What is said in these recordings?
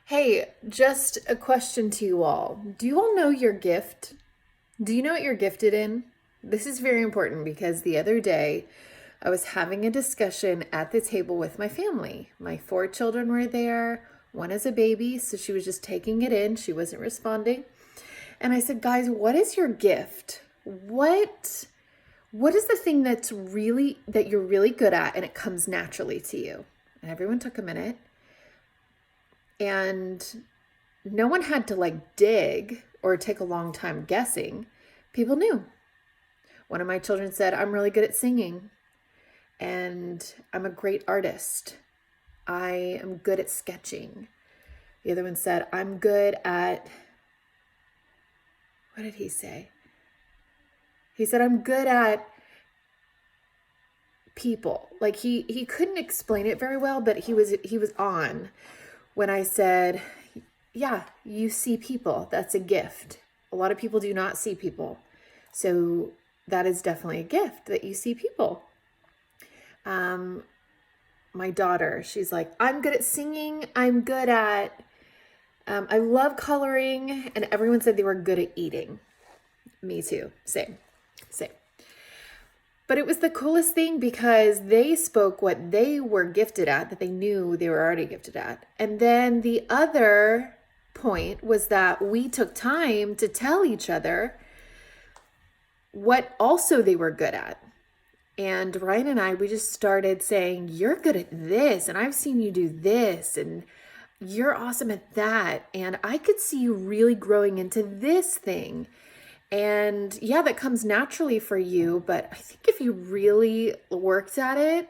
Hey, just a question to you all. Do you all know your gift? Do you know what you're gifted in? This is very important because the other day I was having a discussion at the table with my family. My four children were there. One is a baby, so she was just taking it in. She wasn't responding. And I said, "Guys, what is your gift? What is the thing that you're really good at and it comes naturally to you?" And everyone took a minute. And no one had to dig or take a long time guessing. People knew. One of my children said, "I'm really good at singing and I'm a great artist. I am good at sketching." The other one said, "I'm good at," what did he say? He said, "I'm good at people." Like he couldn't explain it very well, but he was on when I said, "Yeah, you see people. That's a gift. A lot of people do not see people. So that is definitely a gift that you see people." My daughter, she's like, "I'm good at singing. I'm good at, I love coloring." And everyone said they were good at eating. Me too. Same. Same. But it was the coolest thing because they spoke what they were gifted at, that they knew they were already gifted at. And then the other point was that we took time to tell each other what also they were good at. And Ryan and I, we just started saying, "You're good at this, and I've seen you do this, and you're awesome at that. And I could see you really growing into this thing. And yeah, that comes naturally for you, but I think if you really worked at it,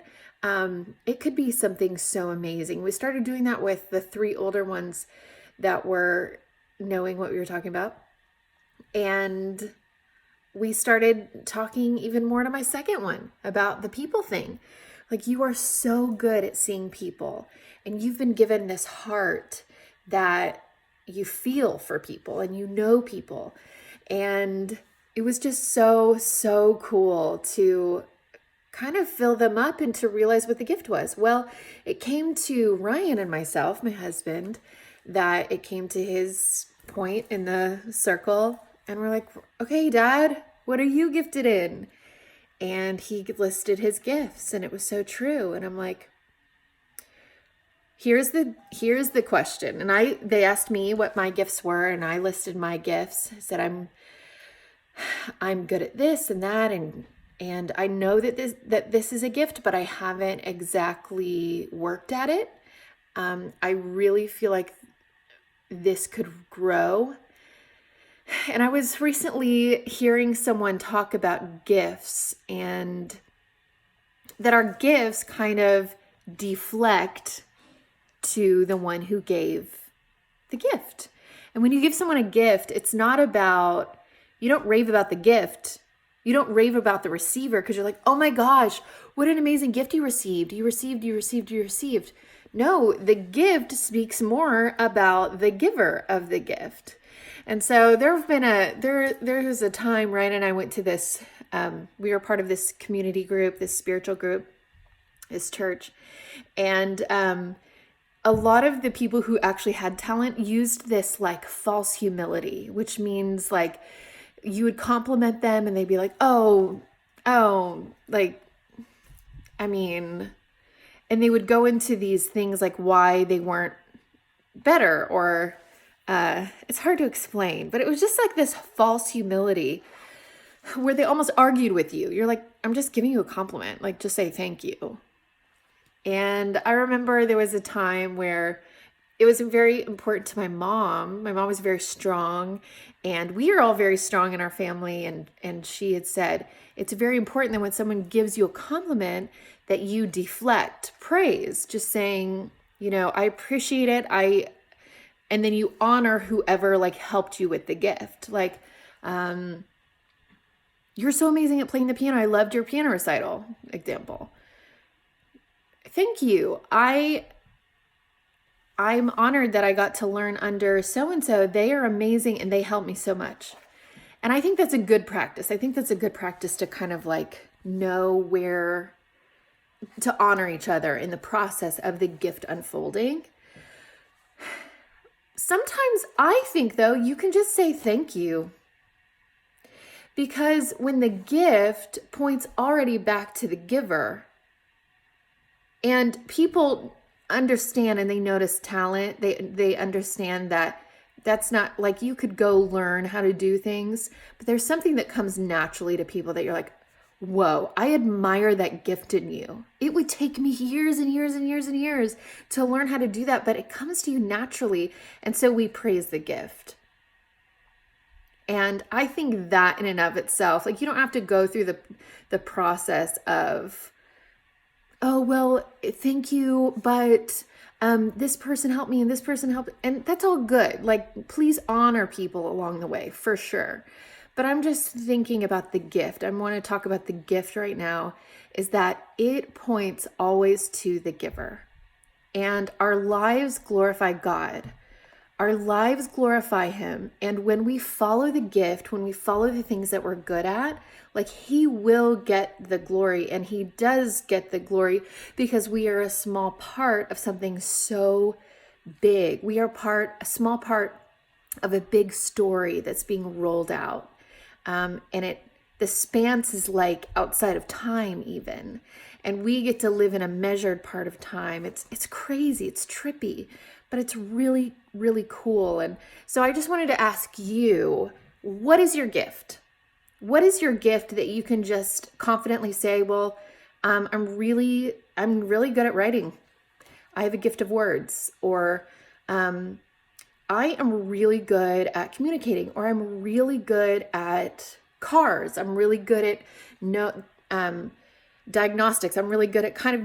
it could be something so amazing." We started doing that with the three older ones that were knowing what we were talking about. And we started talking even more to my second one about the people thing. Like, you are so good at seeing people, and you've been given this heart that you feel for people and you know people. And it was just so cool to kind of fill them up and to realize what the gift was. Well, it came to Ryan and myself, my husband, that it came to his point in the circle. And we're like, "Okay, Dad, what are you gifted in?" And he listed his gifts, and it was so true. And I'm like, here's the question. And they asked me what my gifts were, and I listed my gifts. I said, I'm good at this and that, and I know that this is a gift, but I haven't exactly worked at it. I really feel like this could grow. And I was recently hearing someone talk about gifts, and that our gifts kind of deflect to the one who gave the gift. And when you give someone a gift, it's not about, you don't rave about the gift. You don't rave about the receiver because you're like, "Oh my gosh, what an amazing gift you received. You received. No, the gift speaks more about the giver of the gift. And so there was a time Ryan and I went to this, we were part of this community group, this spiritual group, this church. And a lot of the people who actually had talent used this false humility, which means you would compliment them and they'd be like, "Oh, I mean," and they would go into these things like why they weren't better, or it's hard to explain, but it was just like this false humility where they almost argued with you. You're like, "I'm just giving you a compliment. Just say thank you." And I remember there was a time where it was very important to my mom. My mom was very strong, and we are all very strong in our family. And she had said, it's very important that when someone gives you a compliment that you deflect praise, just saying, "I appreciate it. And then you honor whoever helped you with the gift. You're so amazing at playing the piano. I loved your piano recital," example. "Thank you. I'm honored that I got to learn under so-and-so. They are amazing and they helped me so much." And I think that's a good practice. I think that's a good practice to kind of know where to honor each other in the process of the gift unfolding. Sometimes I think, though, you can just say thank you. Because when the gift points already back to the giver, and people understand and they notice talent, they understand that that's not like you could go learn how to do things, but there's something that comes naturally to people that you're like, whoa, I admire that gift in you. It would take me years and years and years and years to learn how to do that, but it comes to you naturally. And so we praise the gift. And I think that in and of itself, like you don't have to go through the process of, oh, well, thank you, but this person helped me and this person helped. And that's all good. Like, please honor people along the way, for sure. But I'm just thinking about the gift. I want to talk about the gift right now, is that it points always to the giver. And our lives glorify God. Our lives glorify him. And when we follow the gift, when we follow the things that we're good at, like he will get the glory, and he does get the glory because we are a small part of something so big. We are a small part of a big story that's being rolled out. And the span is like outside of time even. And we get to live in a measured part of time. It's crazy, it's trippy, but it's really, really cool. And so I just wanted to ask you, what is your gift? What is your gift that you can just confidently say, well, I'm really good at writing. I have a gift of words, or I am really good at communicating, or I'm really good at cars. I'm really good at diagnostics. I'm really good at kind of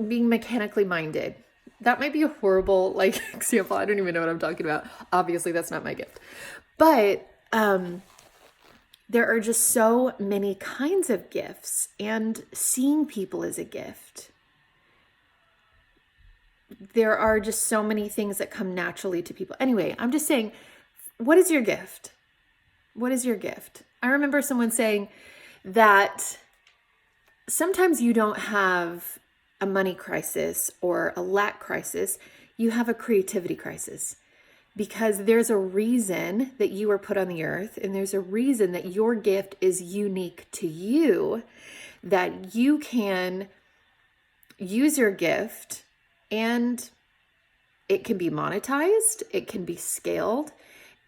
being mechanically minded. That might be a horrible example. I don't even know what I'm talking about. Obviously, that's not my gift. But there are just so many kinds of gifts, and seeing people is a gift. There are just so many things that come naturally to people. Anyway, I'm just saying, what is your gift? What is your gift? I remember someone saying that sometimes you don't have a money crisis or a lack crisis. You have a creativity crisis, because there's a reason that you were put on the earth, and there's a reason that your gift is unique to you, that you can use your gift and it can be monetized, it can be scaled.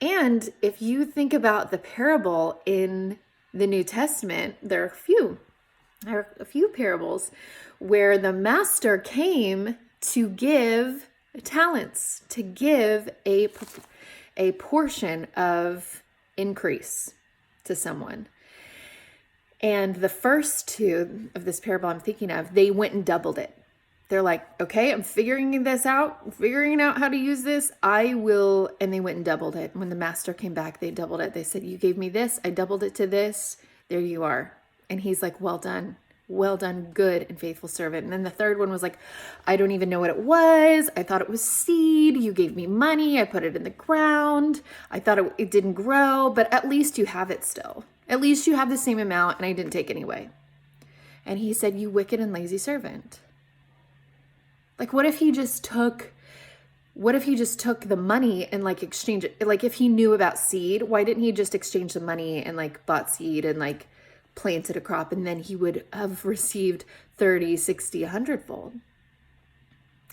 And if you think about the parable in the New Testament, there are a few parables where the master came to give talents, to give a portion of increase to someone. And the first two of this parable I'm thinking of, they went and doubled it. They're like, okay, I'm figuring out how to use this. I will. And they went and doubled it. When the master came back, they doubled it. They said, you gave me this. I doubled it to this. There you are. And he's like, well done, good and faithful servant. And then the third one was like, I don't even know what it was. I thought it was seed. You gave me money. I put it in the ground. I thought it didn't grow, but at least you have it still. At least you have the same amount, and I didn't take any away. And he said, you wicked and lazy servant. Like, what if he just took the money and exchange it? Like, if he knew about seed, why didn't he just exchange the money and bought seed and planted a crop, and then he would have received 30, 60, 100-fold?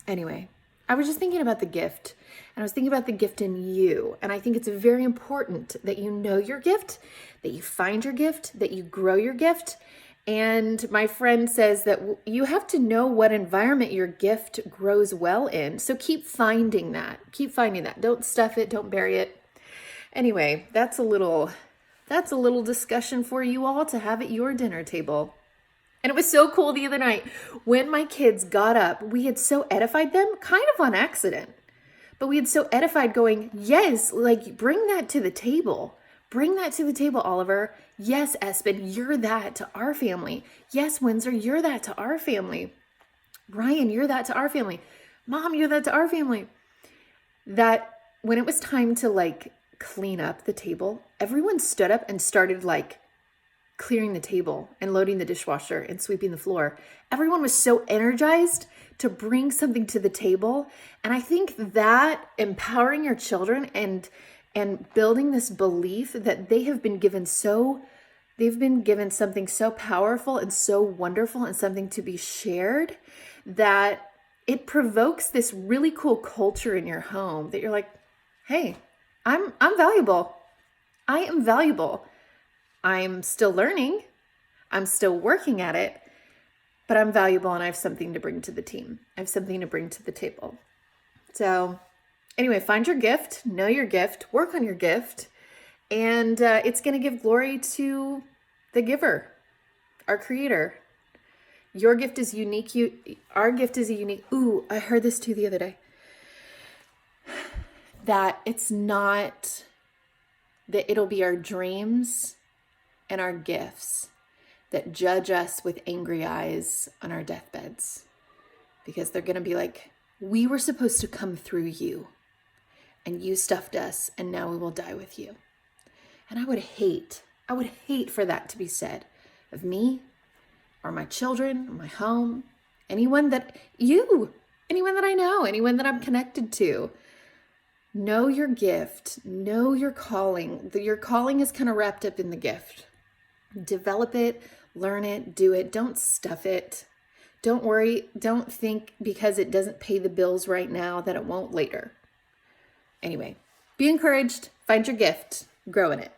Anyway, I was just thinking about the gift, and I was thinking about the gift in you. And I think it's very important that you know your gift, that you find your gift, that you grow your gift. And my friend says that you have to know what environment your gift grows well in. So keep finding that. Don't stuff it. Don't bury it. Anyway, that's a little discussion for you all to have at your dinner table. And it was so cool the other night when my kids got up. We had so edified them, kind of on accident. But we had so edified going, yes, bring that to the table. Bring that to the table, Oliver. Yes, Espen, you're that to our family. Yes, Windsor, you're that to our family. Ryan, you're that to our family. Mom, you're that to our family. That when it was time to clean up the table, everyone stood up and started clearing the table and loading the dishwasher and sweeping the floor. Everyone was so energized to bring something to the table. And I think that empowering your children and building this belief that they've been given something so powerful and so wonderful and something to be shared, that it provokes this really cool culture in your home that you're like, hey, I'm valuable. I am valuable. I'm still learning. I'm still working at it, but I'm valuable and I have something to bring to the team. I have something to bring to the table. So anyway, find your gift, know your gift, work on your gift, and it's going to give glory to the giver, our creator. Your gift is unique. Our gift is a unique. Ooh, I heard this too the other day. That it's not that it'll be our dreams and our gifts that judge us with angry eyes on our deathbeds. Because they're going to be like, we were supposed to come through you and you stuffed us and now we will die with you. And I would hate for that to be said of me or my children or my home, anyone that I know, anyone that I'm connected to. Know your gift, know your calling. Your calling is kind of wrapped up in the gift. Develop it, learn it, do it. Don't stuff it. Don't worry. Don't think because it doesn't pay the bills right now that it won't later. Anyway, be encouraged. Find your gift. Grow in it.